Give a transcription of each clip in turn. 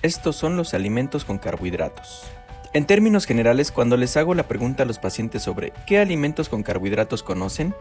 Estos son los alimentos con carbohidratos. En términos generales, cuando les hago la pregunta a los pacientes sobre qué alimentos con carbohidratos conocen,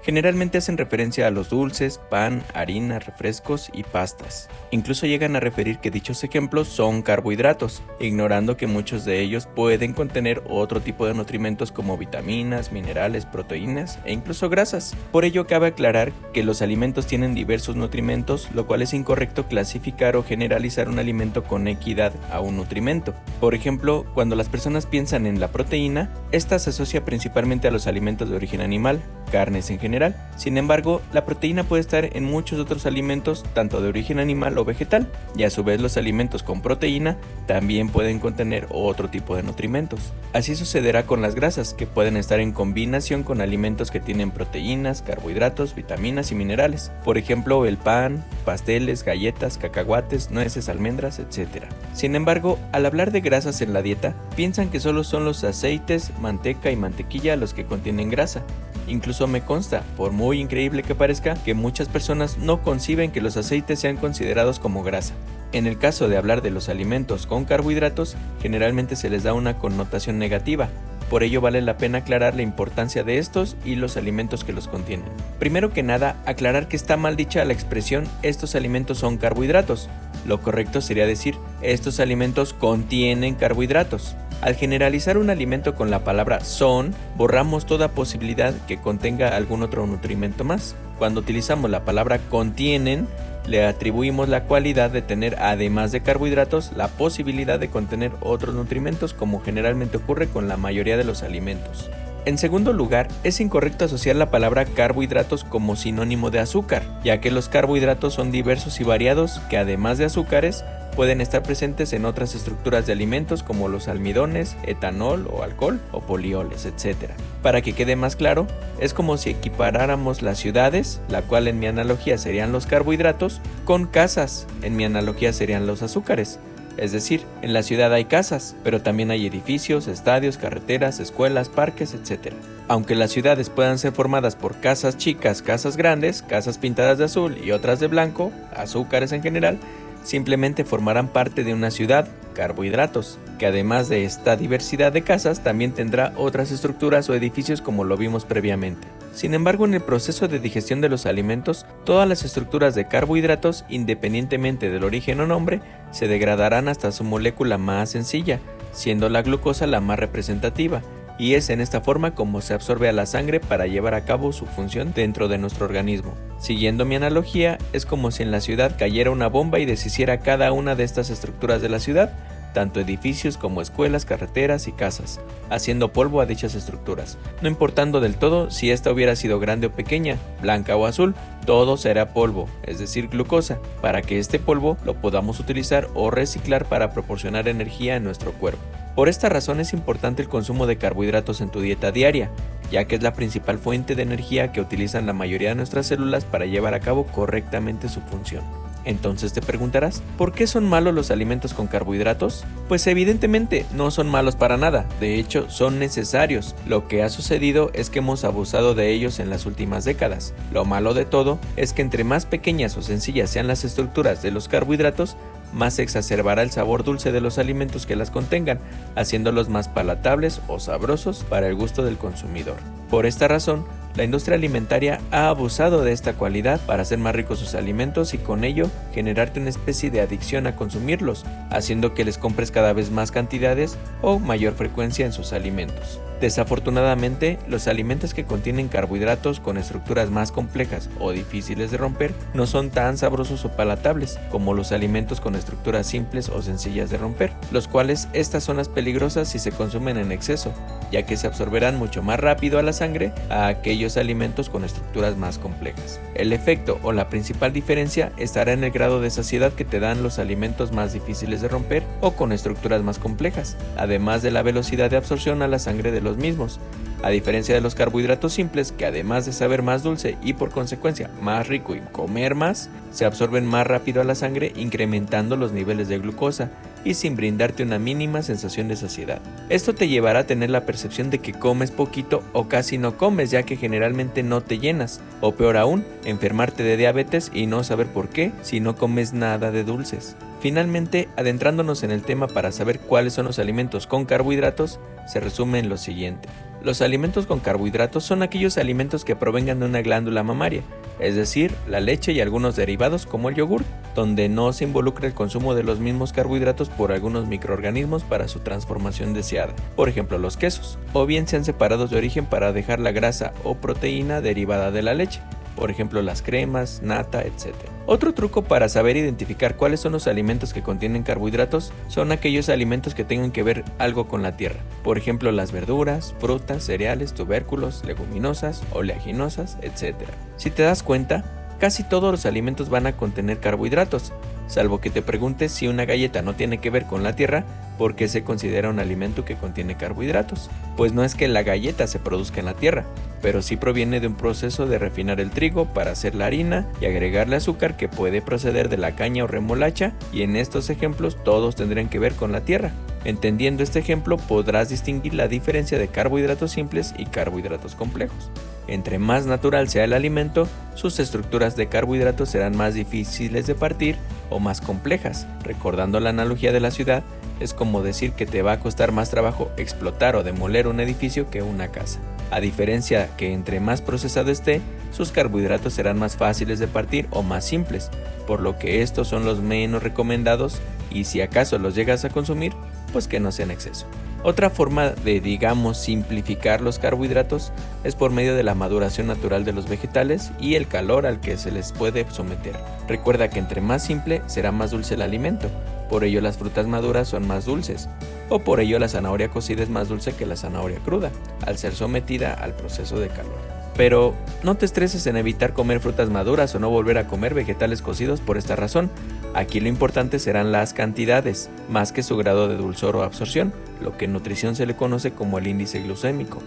generalmente hacen referencia a los dulces, pan, harina, refrescos y pastas. Incluso llegan a referir que dichos ejemplos son carbohidratos, ignorando que muchos de ellos pueden contener otro tipo de nutrimentos como vitaminas, minerales, proteínas e incluso grasas. Por ello cabe aclarar que los alimentos tienen diversos nutrimentos, lo cual es incorrecto clasificar o generalizar un alimento con equidad a un nutrimento. Por ejemplo, cuando las personas piensan en la proteína, esta se asocia principalmente a los alimentos de origen animal, carnes en general. Sin embargo, la proteína puede estar en muchos otros alimentos, tanto de origen animal o vegetal, y a su vez los alimentos con proteína también pueden contener otro tipo de nutrimentos. Así sucederá con las grasas, que pueden estar en combinación con alimentos que tienen proteínas, carbohidratos, vitaminas y minerales. Por ejemplo, el pan, pasteles, galletas, cacahuates, nueces, almendras, etc. Sin embargo, al hablar de grasas en la dieta, piensan que solo son los aceites, manteca y mantequilla los que contienen grasa. Incluso me consta, por muy increíble que parezca, que muchas personas no conciben que los aceites sean considerados como grasa. En el caso de hablar de los alimentos con carbohidratos, generalmente se les da una connotación negativa. Por ello vale la pena aclarar la importancia de estos y los alimentos que los contienen. Primero que nada, aclarar que está mal dicha la expresión estos alimentos son carbohidratos. Lo correcto sería decir estos alimentos contienen carbohidratos. Al generalizar un alimento con la palabra son, borramos toda posibilidad que contenga algún otro nutrimento más. Cuando utilizamos la palabra contienen, le atribuimos la cualidad de tener, además de carbohidratos, la posibilidad de contener otros nutrimentos, como generalmente ocurre con la mayoría de los alimentos. En segundo lugar, es incorrecto asociar la palabra carbohidratos como sinónimo de azúcar, ya que los carbohidratos son diversos y variados que, además de azúcares, pueden estar presentes en otras estructuras de alimentos como los almidones, etanol o alcohol o polioles, etc. Para que quede más claro, es como si equiparáramos las ciudades, la cual en mi analogía serían los carbohidratos, con casas, en mi analogía serían los azúcares. Es decir, en la ciudad hay casas, pero también hay edificios, estadios, carreteras, escuelas, parques, etc. Aunque las ciudades puedan ser formadas por casas chicas, casas grandes, casas pintadas de azul y otras de blanco, azúcares en general, simplemente formarán parte de una ciudad, carbohidratos, que además de esta diversidad de casas también tendrá otras estructuras o edificios como lo vimos previamente. Sin embargo, en el proceso de digestión de los alimentos, todas las estructuras de carbohidratos, independientemente del origen o nombre, se degradarán hasta su molécula más sencilla, siendo la glucosa la más representativa, y es en esta forma como se absorbe a la sangre para llevar a cabo su función dentro de nuestro organismo. Siguiendo mi analogía, es como si en la ciudad cayera una bomba y deshiciera cada una de estas estructuras de la ciudad, tanto edificios como escuelas, carreteras y casas, haciendo polvo a dichas estructuras. No importando del todo si esta hubiera sido grande o pequeña, blanca o azul, todo será polvo, es decir, glucosa, para que este polvo lo podamos utilizar o reciclar para proporcionar energía a nuestro cuerpo. Por esta razón es importante el consumo de carbohidratos en tu dieta diaria, ya que es la principal fuente de energía que utilizan la mayoría de nuestras células para llevar a cabo correctamente su función. Entonces te preguntarás, ¿por qué son malos los alimentos con carbohidratos? Pues evidentemente no son malos para nada, de hecho son necesarios. Lo que ha sucedido es que hemos abusado de ellos en las últimas décadas. Lo malo de todo es que entre más pequeñas o sencillas sean las estructuras de los carbohidratos, más se exacerbará el sabor dulce de los alimentos que las contengan, haciéndolos más palatables o sabrosos para el gusto del consumidor. Por esta razón, la industria alimentaria ha abusado de esta cualidad para hacer más ricos sus alimentos y con ello generarte una especie de adicción a consumirlos, haciendo que les compres cada vez más cantidades o mayor frecuencia en sus alimentos. Desafortunadamente, los alimentos que contienen carbohidratos con estructuras más complejas o difíciles de romper no son tan sabrosos o palatables como los alimentos con estructuras simples o sencillas de romper, los cuales estas son las peligrosas si se consumen en exceso, ya que se absorberán mucho más rápido a la sangre a aquellos alimentos con estructuras más complejas. El efecto o la principal diferencia estará en el grado de saciedad que te dan los alimentos más difíciles de romper o con estructuras más complejas, además de la velocidad de absorción a la sangre de los mismos, a diferencia de los carbohidratos simples que además de saber más dulce y por consecuencia más rico y comer más, se absorben más rápido a la sangre incrementando los niveles de glucosa y sin brindarte una mínima sensación de saciedad. Esto te llevará a tener la percepción de que comes poquito o casi no comes, ya que generalmente no te llenas, o peor aún, enfermarte de diabetes y no saber por qué si no comes nada de dulces. Finalmente, adentrándonos en el tema para saber cuáles son los alimentos con carbohidratos, se resume en lo siguiente. Los alimentos con carbohidratos son aquellos alimentos que provengan de una glándula mamaria, es decir, la leche y algunos derivados como el yogur, donde no se involucra el consumo de los mismos carbohidratos por algunos microorganismos para su transformación deseada, por ejemplo los quesos, o bien sean separados de origen para dejar la grasa o proteína derivada de la leche, por ejemplo las cremas, nata, etc. Otro truco para saber identificar cuáles son los alimentos que contienen carbohidratos son aquellos alimentos que tengan que ver algo con la tierra, por ejemplo las verduras, frutas, cereales, tubérculos, leguminosas, oleaginosas, etc. Si te das cuenta, casi todos los alimentos van a contener carbohidratos, salvo que te preguntes si una galleta no tiene que ver con la tierra, ¿por qué se considera un alimento que contiene carbohidratos? Pues no es que la galleta se produzca en la tierra, pero sí proviene de un proceso de refinar el trigo para hacer la harina y agregarle azúcar que puede proceder de la caña o remolacha, y en estos ejemplos todos tendrían que ver con la tierra. Entendiendo este ejemplo podrás distinguir la diferencia de carbohidratos simples y carbohidratos complejos. Entre más natural sea el alimento, sus estructuras de carbohidratos serán más difíciles de partir o más complejas. Recordando la analogía de la ciudad, es como decir que te va a costar más trabajo explotar o demoler un edificio que una casa. A diferencia que entre más procesado esté, sus carbohidratos serán más fáciles de partir o más simples, por lo que estos son los menos recomendados y si acaso los llegas a consumir, pues que no sea en exceso. Otra forma de, digamos, simplificar los carbohidratos es por medio de la maduración natural de los vegetales y el calor al que se les puede someter. Recuerda que entre más simple será más dulce el alimento, por ello las frutas maduras son más dulces, o por ello la zanahoria cocida es más dulce que la zanahoria cruda, al ser sometida al proceso de calor. Pero no te estreses en evitar comer frutas maduras o no volver a comer vegetales cocidos por esta razón. Aquí lo importante serán las cantidades, más que su grado de dulzor o absorción, lo que en nutrición se le conoce como el índice glucémico.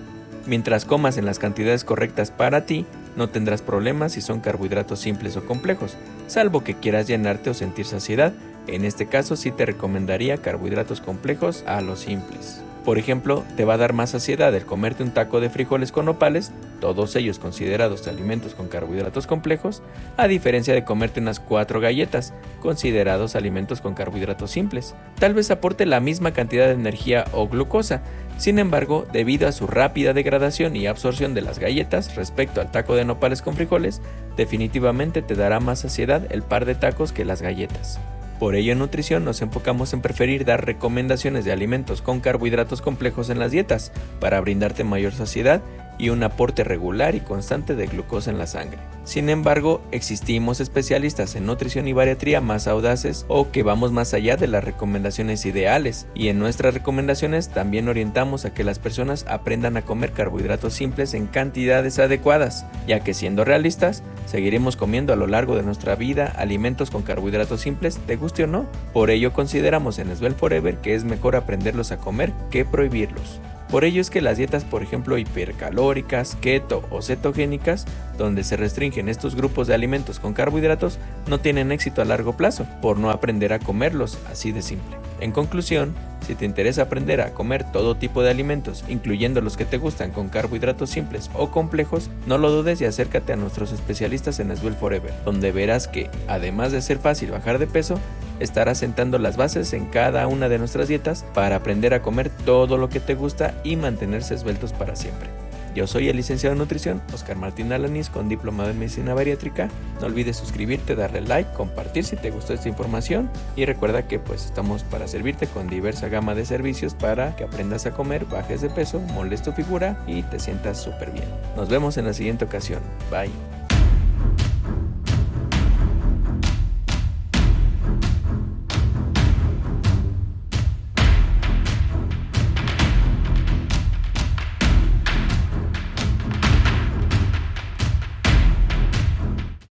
Mientras comas en las cantidades correctas para ti, no tendrás problemas si son carbohidratos simples o complejos, salvo que quieras llenarte o sentir saciedad. En este caso sí te recomendaría carbohidratos complejos a los simples. Por ejemplo, te va a dar más saciedad el comerte un taco de frijoles con nopales, todos ellos considerados alimentos con carbohidratos complejos, a diferencia de comerte unas 4 galletas, considerados alimentos con carbohidratos simples. Tal vez aporte la misma cantidad de energía o glucosa, sin embargo, debido a su rápida degradación y absorción de las galletas respecto al taco de nopales con frijoles, definitivamente te dará más saciedad el par de tacos que las galletas. Por ello en nutrición nos enfocamos en preferir dar recomendaciones de alimentos con carbohidratos complejos en las dietas para brindarte mayor saciedad y un aporte regular y constante de glucosa en la sangre. Sin embargo, existimos especialistas en nutrición y bariatría más audaces o que vamos más allá de las recomendaciones ideales, y en nuestras recomendaciones también orientamos a que las personas aprendan a comer carbohidratos simples en cantidades adecuadas, ya que siendo realistas, seguiremos comiendo a lo largo de nuestra vida alimentos con carbohidratos simples, te guste o no. Por ello consideramos en Svelte Forever que es mejor aprenderlos a comer que prohibirlos. Por ello es que las dietas, por ejemplo, hipercalóricas, keto o cetogénicas, donde se restringen estos grupos de alimentos con carbohidratos, no tienen éxito a largo plazo, por no aprender a comerlos, así de simple. En conclusión, si te interesa aprender a comer todo tipo de alimentos, incluyendo los que te gustan con carbohidratos simples o complejos, no lo dudes y acércate a nuestros especialistas en Svelte Forever, donde verás que, además de ser fácil bajar de peso, estarás sentando las bases en cada una de nuestras dietas para aprender a comer todo lo que te gusta y mantenerse esbeltos para siempre. Yo soy el licenciado en nutrición, Oscar Martín Alanís, con diplomado en medicina bariátrica. No olvides suscribirte, darle like, compartir si te gustó esta información y recuerda que pues estamos para servirte con diversa gama de servicios para que aprendas a comer, bajes de peso, moldes tu figura y te sientas súper bien. Nos vemos en la siguiente ocasión. Bye.